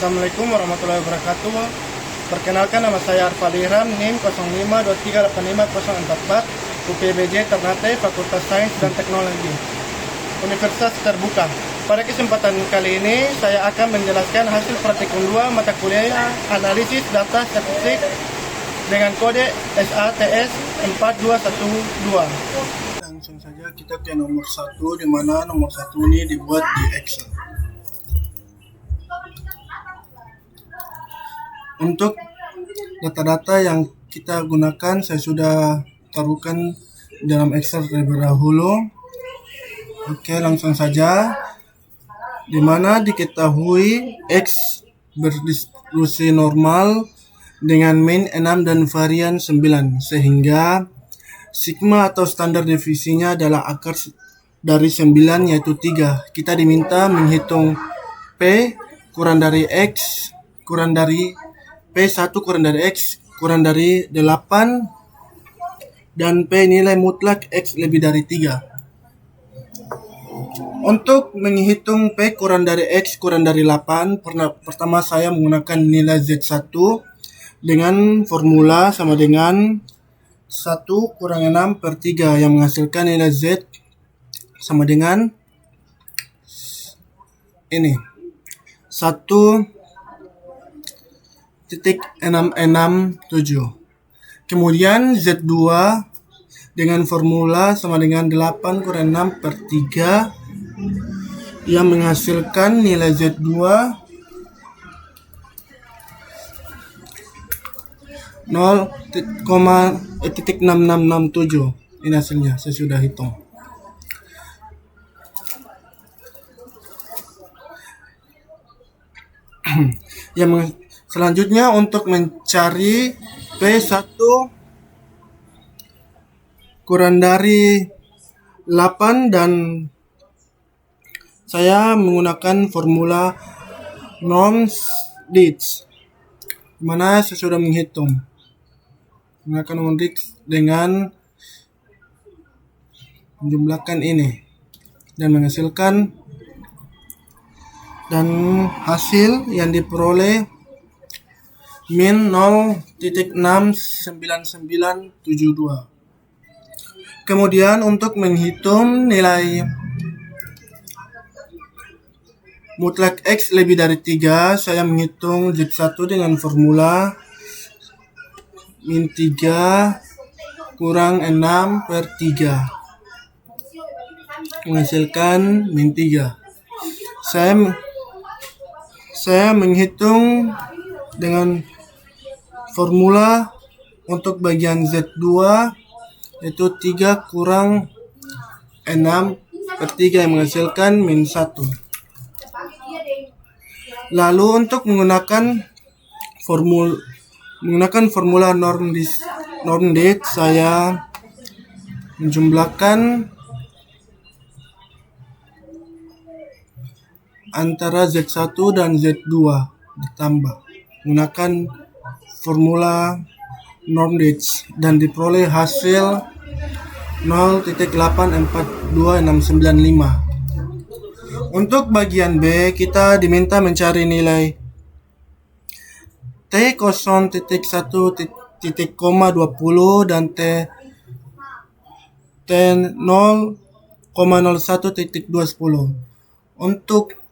Assalamualaikum warahmatullahi wabarakatuh. Perkenalkan, nama saya Arfali Ihram, NIM 0523850444, UPBJ Ternate, Fakultas Sains dan Teknologi, Universitas Terbuka. Pada kesempatan kali ini, saya akan menjelaskan hasil praktikum 2 mata kuliah Analisis Data Statistik dengan kode SATS 4212. Langsung saja kita ke nomor 1, di mana nomor 1 ini dibuat di Excel. Untuk data-data yang kita gunakan, saya sudah taruhkan dalam Excel terlebih dahulu. Oke, langsung saja. Di mana diketahui X berdistribusi normal dengan mean 6 dan varian 9, sehingga sigma atau standar deviasinya adalah akar dari 9, yaitu 3. Kita diminta menghitung P kurang dari X kurang dari P1 kurang dari X kurang dari 8 dan P nilai mutlak X lebih dari 3. Untuk menghitung P kurang dari X kurang dari 8, pertama saya menggunakan nilai Z1 dengan formula sama dengan 1 kurang 6 per 3 yang menghasilkan nilai Z sama dengan ini 1,667. Kemudian Z2 dengan formula sama dengan 8 kurang 6 per 3 yang menghasilkan nilai Z2 0,6667. Ini hasilnya, saya sudah hitung. Selanjutnya untuk mencari P1 kurang dari 8, dan saya menggunakan formula norm-DITS, mana saya sudah menghitung menggunakan norm-DITS dengan menjumlahkan ini dan menghasilkan, dan hasil yang diperoleh min 0,69972. Kemudian untuk menghitung nilai mutlak X lebih dari 3, saya menghitung Z1 dengan formula min 3 kurang 6 per 3 menghasilkan min 3. Saya menghitung dengan formula untuk bagian Z2, yaitu 3 kurang 6 per 3 yang menghasilkan min 1. Lalu untuk menggunakan formula norm-DITS, saya menjumlahkan antara Z1 dan Z2 ditambah menggunakan formula norm-DITS dan diperoleh hasil 0,842695. Untuk bagian B, kita diminta mencari nilai T0.1.20 dan T0,01.210. Untuk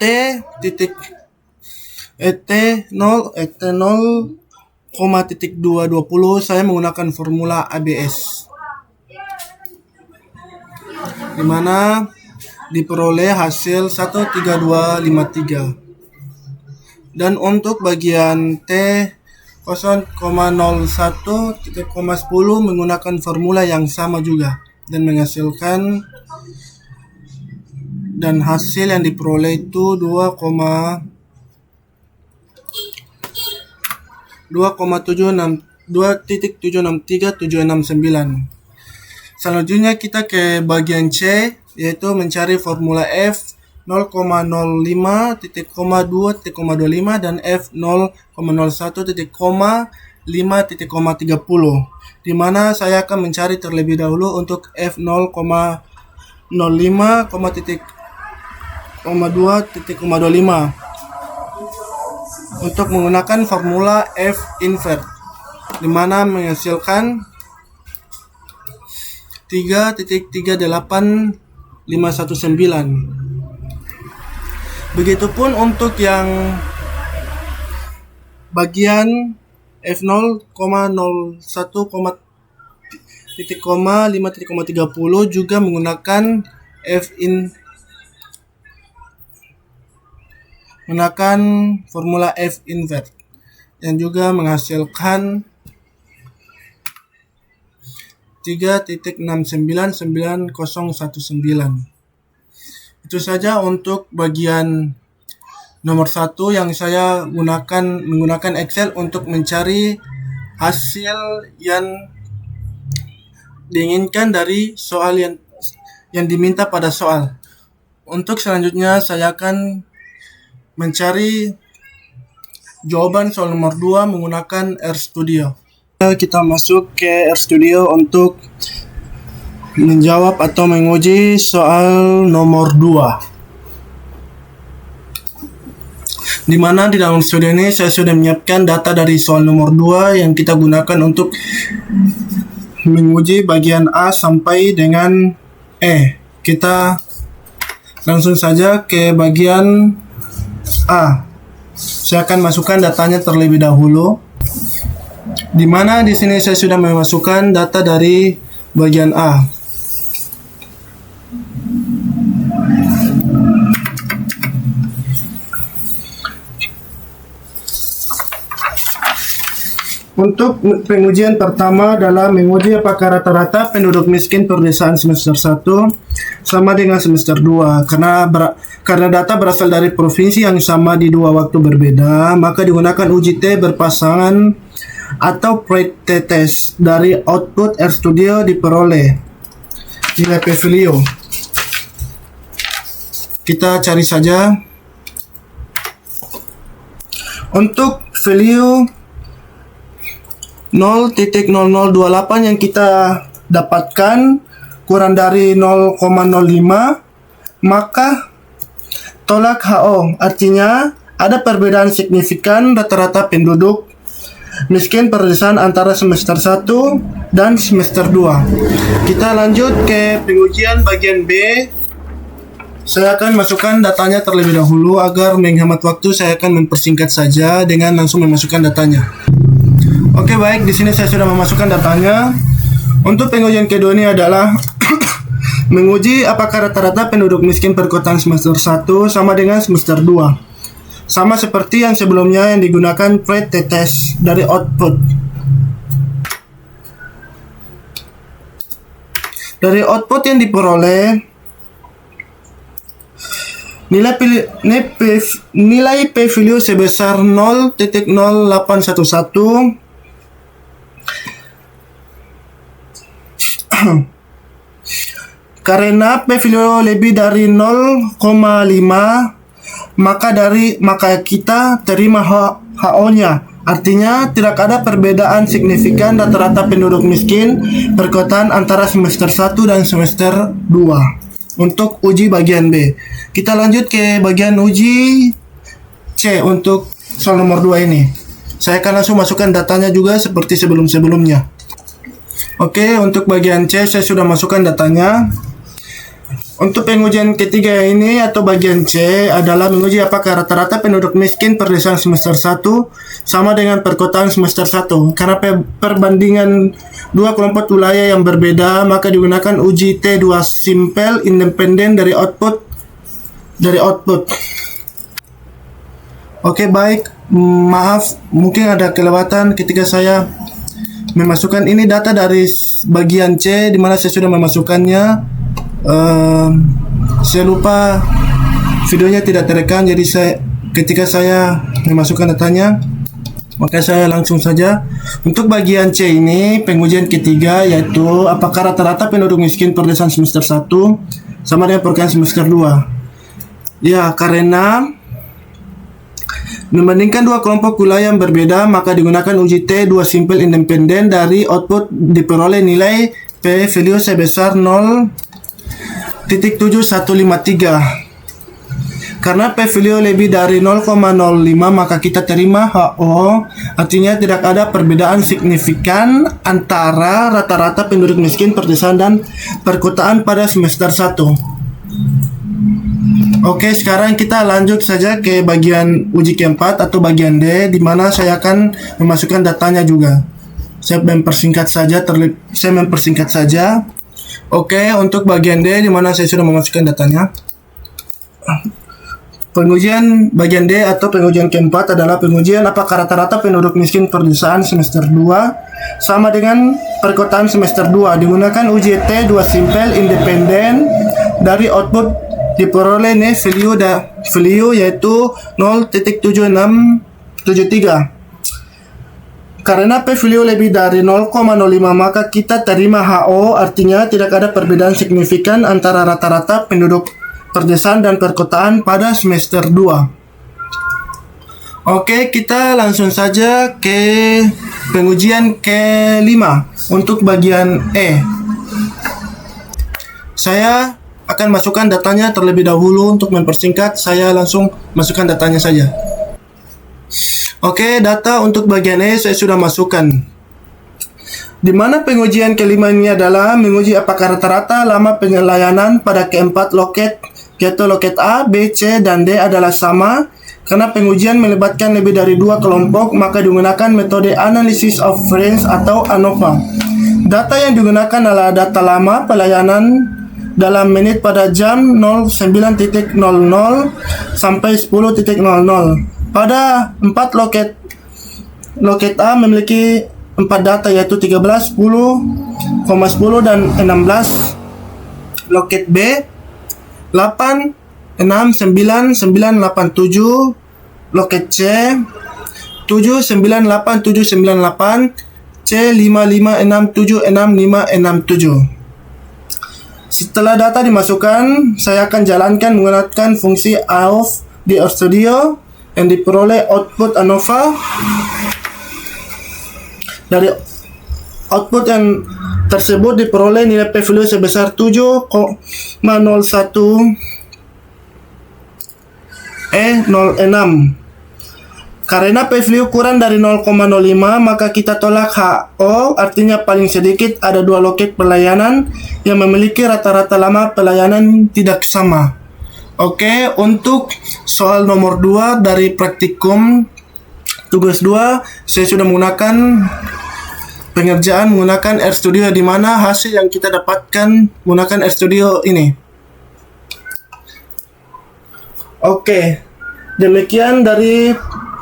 T0,220 saya menggunakan formula ABS, di mana diperoleh hasil 13253. Dan untuk bagian T0,01.10 menggunakan formula yang sama juga dan menghasilkan, dan hasil yang diperoleh itu 2,763769. Selanjutnya kita ke bagian C, yaitu mencari formula F 0,05.2.25 dan F 0,01.5.30, di mana saya akan mencari terlebih dahulu untuk F 0,05,2.25. untuk menggunakan formula F invert, di mana menghasilkan 3.38519. Begitupun untuk yang bagian F0, 01, 5.30 juga menggunakan menggunakan formula F invert yang juga menghasilkan 3.69919. Itu saja untuk bagian nomor 1 yang saya menggunakan Excel untuk mencari hasil yang diinginkan dari soal yang diminta pada soal. Untuk selanjutnya saya akan mencari jawaban soal nomor 2 menggunakan RStudio. Kita masuk ke RStudio untuk menjawab atau menguji soal nomor 2. Di mana di dalam studio ini saya sudah menyiapkan data dari soal nomor 2 yang kita gunakan untuk menguji bagian A sampai dengan E. Kita langsung saja ke bagian A. Saya akan masukkan datanya terlebih dahulu. Di mana di sini saya sudah memasukkan data dari bagian A. Untuk pengujian pertama adalah menguji apakah rata-rata penduduk miskin perdesaan semester 1 sama dengan semester 2. Karena data berasal dari provinsi yang sama di dua waktu berbeda, maka digunakan uji T berpasangan atau pretest dari output RStudio diperoleh nilai P-value. Kita cari saja untuk value 0.0028 yang kita dapatkan kurang dari 0,05, maka tolak HO, artinya ada perbedaan signifikan rata-rata penduduk miskin perdesaan antara semester 1 dan semester 2. Kita lanjut ke pengujian bagian B. Saya akan masukkan datanya terlebih dahulu agar menghemat waktu. Saya akan mempersingkat saja dengan langsung memasukkan datanya. Oke, baik, di sini saya sudah memasukkan datanya. Untuk pengujian kedua ini adalah menguji apakah rata-rata penduduk miskin perkotaan semester 1 sama dengan semester 2. Sama seperti yang sebelumnya yang digunakan pretest dari output. Dari output yang diperoleh, nilai P-value sebesar 0.0811. Karena P-value lebih dari 0,5, maka kita terima HO-nya. Artinya tidak ada perbedaan signifikan rata-rata penduduk miskin perkotaan antara semester 1 dan semester 2. Untuk uji bagian B, kita lanjut ke bagian uji C untuk soal nomor 2 ini. Saya akan langsung masukkan datanya juga seperti sebelum-sebelumnya. Oke, untuk bagian C saya sudah masukkan datanya. Untuk pengujian ketiga ini atau bagian C adalah menguji apakah rata-rata penduduk miskin perdesaan semester 1 sama dengan perkotaan semester 1. Karena perbandingan dua kelompok wilayah yang berbeda, maka digunakan uji T2 simple independen dari output. Oke, baik. Maaf, mungkin ada kelewatan ketika saya memasukkan ini data dari bagian C di mana saya sudah memasukkannya. Saya lupa videonya tidak terekam, jadi ketika saya memasukkan datanya, maka saya langsung saja. Untuk bagian C ini pengujian ketiga, yaitu apakah rata-rata penduduk miskin perdesaan semester 1 sama dengan perkotaan semester 2. Ya, karena membandingkan dua kelompok wilayah yang berbeda, maka digunakan uji T2 simple independen dari output diperoleh nilai P-value sebesar 0.7153. Karena P-value lebih dari 0,05 maka kita terima HO, artinya tidak ada perbedaan signifikan antara rata-rata penduduk miskin pedesaan dan perkotaan pada semester 1. Oke, sekarang kita lanjut saja ke bagian uji keempat atau bagian D, di mana saya akan memasukkan datanya juga. Saya mempersingkat saja. Oke, untuk bagian D di mana saya sudah memasukkan datanya. Pengujian bagian D atau pengujian keempat adalah pengujian apakah rata-rata penduduk miskin pedesaan semester 2 sama dengan perkotaan semester 2. Digunakan UJT 2 simpel independen dari output diperoleh value yaitu 0.7673. Karena P-value lebih dari 0,05 maka kita terima HO, artinya tidak ada perbedaan signifikan antara rata-rata penduduk pedesaan dan perkotaan pada semester 2. Oke, kita langsung saja ke pengujian kelima untuk bagian E. Saya akan masukkan datanya terlebih dahulu. Untuk mempersingkat, saya langsung masukkan datanya saja. Oke, data untuk bagian E saya sudah masukkan. Di mana pengujian kelima ini adalah menguji apakah rata-rata lama pelayanan pada keempat loket, yaitu loket A, B, C, dan D adalah sama. Karena pengujian melibatkan lebih dari 2 kelompok, maka digunakan metode Analysis of Range atau ANOVA. Data yang digunakan adalah data lama pelayanan dalam menit pada jam 09.00 sampai 10.00. Pada 4 loket A memiliki 4 data yaitu 13, 10, 10 dan 16. Loket B 8, 6, 9, 9, 8, 7. Loket C 7, 9, 8, 7, 9, 8. C 5, 5, 6, 7, 6, 5, 6, 7. Setelah data dimasukkan, saya akan jalankan menggunakan fungsi AOF di RStudio yang diperoleh output ANOVA. Dari output yang tersebut diperoleh nilai P-value sebesar 7,01 06. Karena P-value kurang dari 0,05 maka kita tolak HO, artinya paling sedikit ada 2 loket pelayanan yang memiliki rata-rata lama pelayanan tidak sama. Oke, untuk soal nomor 2 dari praktikum tugas 2 saya sudah menggunakan pengerjaan menggunakan RStudio, di mana hasil yang kita dapatkan menggunakan RStudio ini. Oke, demikian dari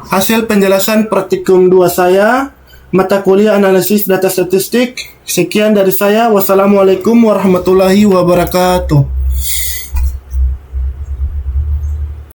hasil penjelasan praktikum 2 saya, mata kuliah analisis data statistik. Sekian dari saya. Wassalamualaikum warahmatullahi wabarakatuh.